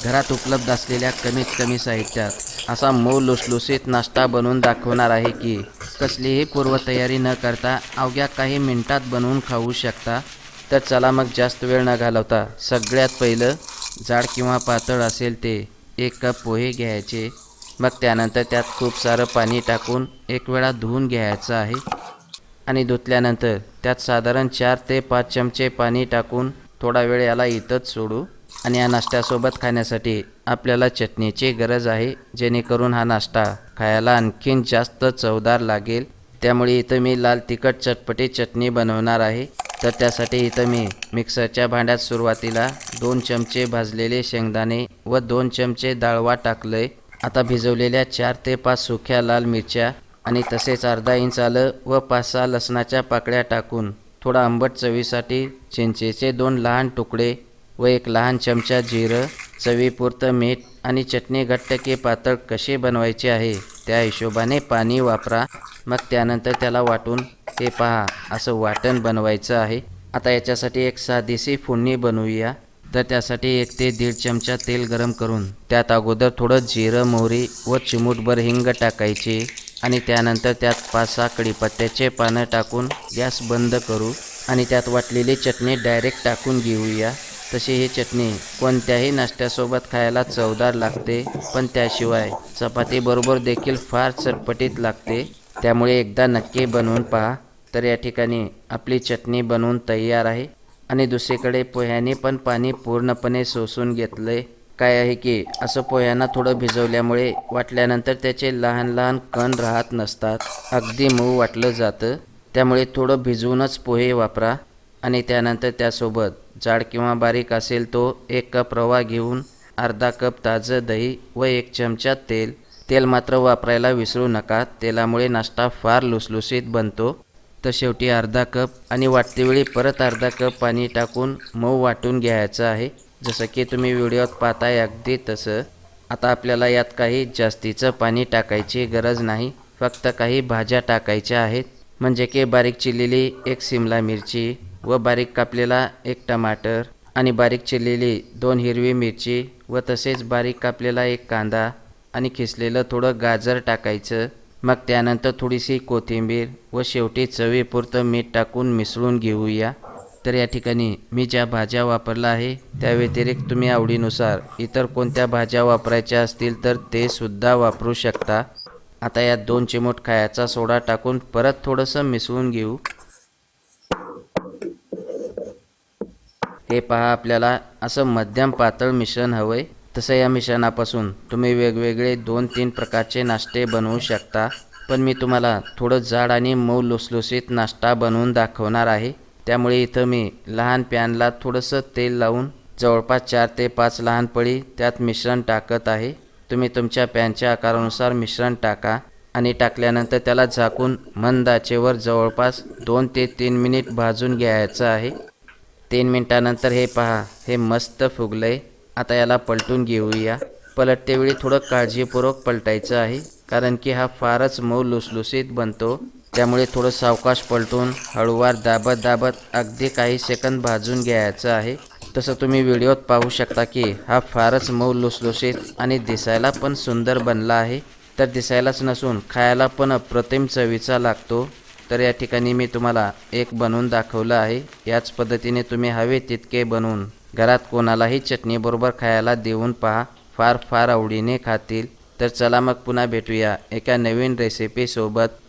घरात उपलब्ध असलेल्या कमीत कमी साहित्यात असा मऊ लुसलुसीत नाश्ता बनवून दाखवणार आहे की कसलीही पूर्वतयारी न करता अवघ्या काही मिनिटात बनवून खाऊ शकता। तर चला मग जास्त वेळ न घालवता सगळ्यात पहिलं जाड किंवा पातळ असेल ते 1 कप पोहे घ्यायचे। मग त्यानंतर त्यात खूप सारं पाणी टाकून एक वेळा धुवून घ्यायचं आहे आणि धुतल्यानंतर त्यात साधारण 4 ते 5 चमचे पाणी टाकून थोडा वेळ याला इथंच सोडू। आणि या नाश्त्यासोबत खाण्यासाठी आपल्याला चटणीची गरज आहे, जेणेकरून हा नाश्ता खायला आणखीन जास्त चवदार लागेल। त्यामुळे इथं मी लाल तिखट चटपटी चटणी बनवणार आहे। तर त्यासाठी इथं मी मिक्सरच्या भांड्यात सुरुवातीला 2 चमचे भाजलेले शेंगदाणे व 2 चमचे डाळवा टाकलंय। आता भिजवलेल्या 4 ते 5 सुक्या लाल मिरच्या आणि तसेच अर्धा इंच आलं व 5-6 लसणाच्या पाकळ्या टाकून थोडा आंबट चवीसाठी चिंचेचे 2 लहान तुकडे व 1 लहान चमचा जिरं, चवीपुरतं मीठ आणि चटणी घट्ट की पातळ कशी बनवायची आहे त्या हिशोबाने पाणी वापरा। मग त्यानंतर त्याला वाटून हे पहा असं वाटण बनवायचं आहे। आता याच्यासाठी एक साधीशी फोडणी बनवूया। तर त्यासाठी 1 ते 1.5 चमचा तेल गरम करून त्यात अगोदर थोडं जिरं, मोहरी व चिमूटभर हिंग टाकायची आणि त्यानंतर त्यात 5-6 कढीपत्त्याचे पानं टाकून गॅस बंद करू आणि त्यात वाटलेली चटणी डायरेक्ट टाकून घेऊया। तशी ही चटणी कोणत्याही नाश्त्यासोबत खायला चवदार लागते, पण त्याशिवाय चपातीबरोबर देखील फार चटपटीत लागते। त्यामुळे एकदा नक्की बनवून पहा। तर या ठिकाणी आपली चटणी बनवून तयार आहे आणि दुसरीकडे पोह्याने पण पाणी पूर्णपणे शोषून घेतलंय। काय आहे की असं पोह्यांना थोडं भिजवल्यामुळे वाटल्यानंतर त्याचे लहान लहान कण राहत नसतात, अगदी मऊ वाटलं जातं। त्यामुळे थोडं भिजवूनच पोहे वापरा आणि त्यानंतर त्यासोबत जाड किंवा बारीक असेल तो 1 कप रवा घेऊन अर्धा कप ताजं दही व 1 चमचा तेल मात्र वापरायला विसरू नका, तेलामुळे नाश्ता फार लुसलुसीत बनतो। तर शेवटी अर्धा कप आणि वाटतेवेळी परत अर्धा कप पाणी टाकून मऊ वाटून घ्यायचं आहे, जसं की तुम्ही व्हिडिओत पाहताय अगदी तसं। आता आपल्याला यात काही जास्तीचं पाणी टाकायची गरज नाही, फक्त काही भाज्या टाकायच्या आहेत, म्हणजे की बारीक चिरलेली 1 सिमला मिरची व बारीक कापलेला 1 टमाटर आणि बारीक चिरलेली 2 हिरवी मिरची व तसेच बारीक कापलेला 1 कांदा आणि खिसलेलं थोडं गाजर टाकायचं। मग त्यानंतर थोडीशी कोथिंबीर व शेवटी चवीपुरतं मीठ टाकून मिसळून घेऊया। तर या ठिकाणी मी ज्या भाज्या वापरल्या आहे त्या व्यतिरिक्त तुम्ही आवडीनुसार इतर कोणत्या भाज्या वापरायच्या असतील तर ते सुद्धा वापरू शकता। आता यात 2 चिमूट खायचा सोडा टाकून परत थोडंसं मिसळून घेऊ। हे पहा आपल्याला असं मध्यम पातळ मिश्रण हवंय। तसं या मिश्रणापासून तुम्ही वेगवेगळे 2-3 प्रकारचे नाश्ते बनवू शकता, पण मी तुम्हाला थोडं जाड आणि मऊ लुसलुसीत नाश्ता बनवून दाखवणार आहे। त्यामुळे इथं मी लहान पॅनला थोडंसं तेल लावून जवळपास 4 ते 5 लहान पळी त्यात मिश्रण टाकत आहे। तुम्ही तुमच्या पॅनच्या आकारानुसार मिश्रण टाका आणि टाकल्यानंतर त्याला झाकून मंद आचेवर जवळपास 2 ते 3 मिनिट भाजून घ्यायचं आहे। 3 मिनिटानंतर हे पहा हे मस्त फुगलंय। आता याला पलटून घेऊया। पलटतेवेळी थोडं काळजीपूर्वक पलटायचं आहे, कारण की हा फारच मऊ लुसलुसीत बनतो। त्यामुळे थोडं सावकाश पलटून हळूवार दाबत अगदी काही सेकंद भाजून घ्यायचं आहे। तसं तुम्ही व्हिडिओत पाहू शकता की हा फारच मऊ लुसलुसीत आणि दिसायला पण सुंदर बनला आहे। तर दिसायलाच नसून खायला पण अप्रतिम चवीचा लागतो। तर या ठिकाणी मी तुम्हाला एक बनवून दाखवलं आहे। याच पद्धतीने तुम्ही हवे तितके बनवून घरात कोणालाही चटणीबरोबर खायला देऊन पहा, फार आवडीने खातील। तर चला मग पुन्हा भेटूया एका नवीन रेसिपी सोबत।